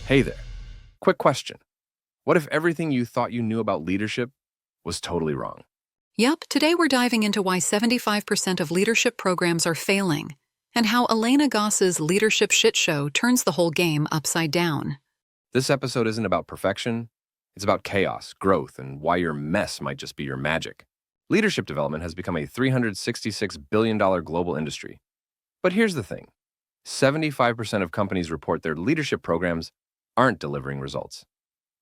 Hey there. Quick question. What if everything you thought you knew about leadership was totally wrong? Yep, today we're diving into why 75% of leadership programs are failing and how Elena Gosse's leadership shit show turns the whole game upside down. This episode isn't about perfection. It's about chaos, growth, and why your mess might just be your magic. Leadership development has become a $366 billion global industry. But here's the thing. 75% of companies report their leadership programs aren't delivering results.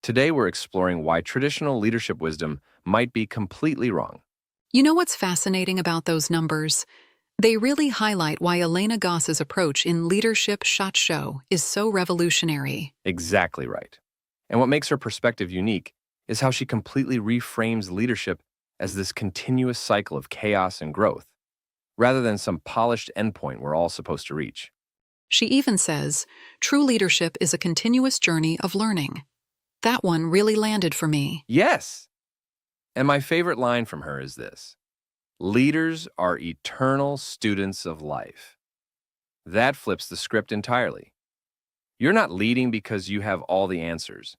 Today, we're exploring why traditional leadership wisdom might be completely wrong. You know what's fascinating about those numbers? They really highlight why Elena Gosse's approach in Leadership Shot Show is so revolutionary. Exactly right. And what makes her perspective unique is how she completely reframes leadership as this continuous cycle of chaos and growth, rather than some polished endpoint we're all supposed to reach. She even says, true leadership is a continuous journey of learning. That one really landed for me. Yes! And my favorite line from her is this: leaders are eternal students of life. That flips the script entirely. You're not leading because you have all the answers.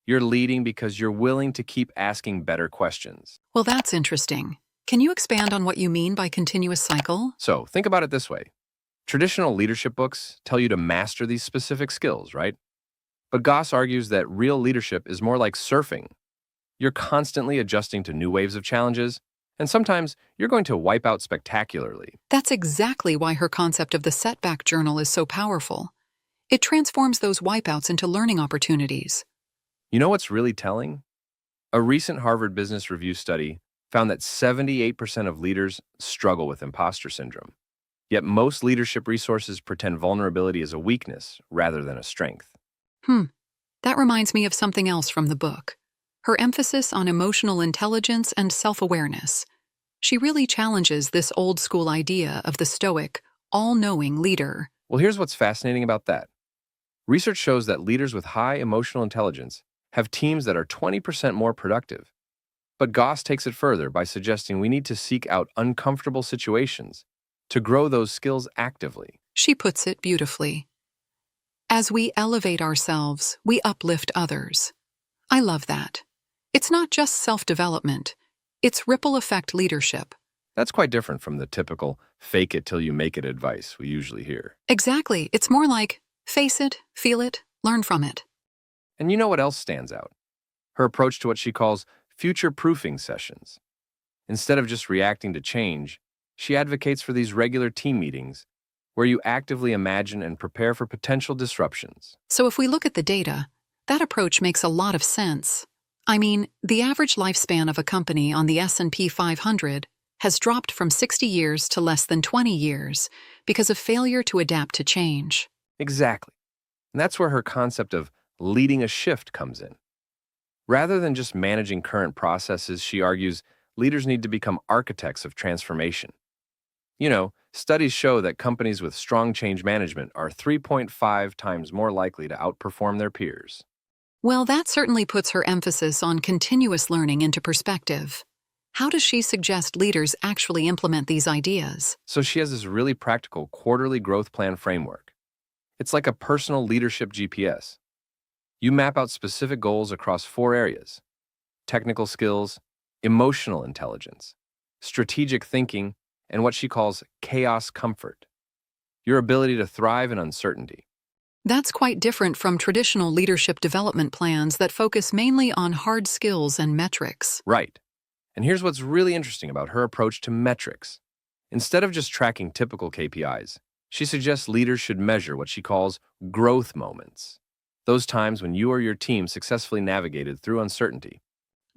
You're leading because you're willing to keep asking better questions. Well, that's interesting. Can you expand on what you mean by continuous cycle? So think about it this way. Traditional leadership books tell you to master these specific skills, right? But Goss argues that real leadership is more like surfing. You're constantly adjusting to new waves of challenges, and sometimes you're going to wipe out spectacularly. That's exactly why her concept of the Setback Journal is so powerful. It transforms those wipeouts into learning opportunities. You know what's really telling? A recent Harvard Business Review study found that 78% of leaders struggle with imposter syndrome. Yet most leadership resources pretend vulnerability is a weakness rather than a strength. That reminds me of something else from the book. Her emphasis on emotional intelligence and self-awareness. She really challenges this old-school idea of the stoic, all-knowing leader. Well, here's what's fascinating about that. Research shows that leaders with high emotional intelligence have teams that are 20% more productive. But Goss takes it further by suggesting we need to seek out uncomfortable situations to grow those skills actively. She puts it beautifully. As we elevate ourselves, we uplift others. I love that. It's not just self-development. It's ripple effect leadership. That's quite different from the typical fake it till you make it advice we usually hear. Exactly. It's more like face it, feel it, learn from it. And you know what else stands out? Her approach to what she calls future-proofing sessions. Instead of just reacting to change, she advocates for these regular team meetings where you actively imagine and prepare for potential disruptions. So if we look at the data, that approach makes a lot of sense. I mean, the average lifespan of a company on the S&P 500 has dropped from 60 years to less than 20 years because of failure to adapt to change. Exactly. And that's where her concept of leading a shift comes in. Rather than just managing current processes, she argues leaders need to become architects of transformation. You know, studies show that companies with strong change management are 3.5 times more likely to outperform their peers. Well, that certainly puts her emphasis on continuous learning into perspective. How does she suggest leaders actually implement these ideas? So she has this really practical quarterly growth plan framework. It's like a personal leadership GPS. You map out specific goals across 4 areas: technical skills, emotional intelligence, strategic thinking, and what she calls chaos comfort, your ability to thrive in uncertainty. That's quite different from traditional leadership development plans that focus mainly on hard skills and metrics. Right. And here's what's really interesting about her approach to metrics. Instead of just tracking typical KPIs, she suggests leaders should measure what she calls growth moments, those times when you or your team successfully navigated through uncertainty.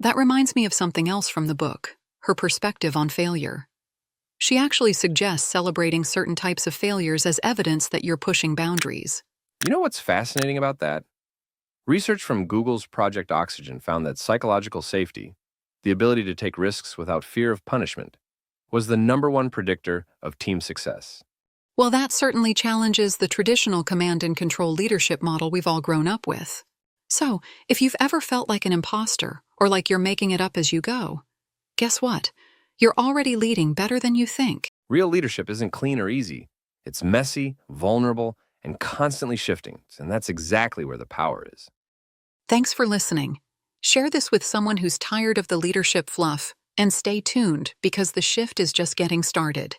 That reminds me of something else from the book, her perspective on failure. She actually suggests celebrating certain types of failures as evidence that you're pushing boundaries. You know what's fascinating about that? Research from Google's Project Oxygen found that psychological safety, the ability to take risks without fear of punishment, was the #1 predictor of team success. Well, that certainly challenges the traditional command and control leadership model we've all grown up with. So, if you've ever felt like an imposter or like you're making it up as you go, guess what? You're already leading better than you think. Real leadership isn't clean or easy. It's messy, vulnerable, and constantly shifting, and that's exactly where the power is. Thanks for listening. Share this with someone who's tired of the leadership fluff, and stay tuned because the shift is just getting started.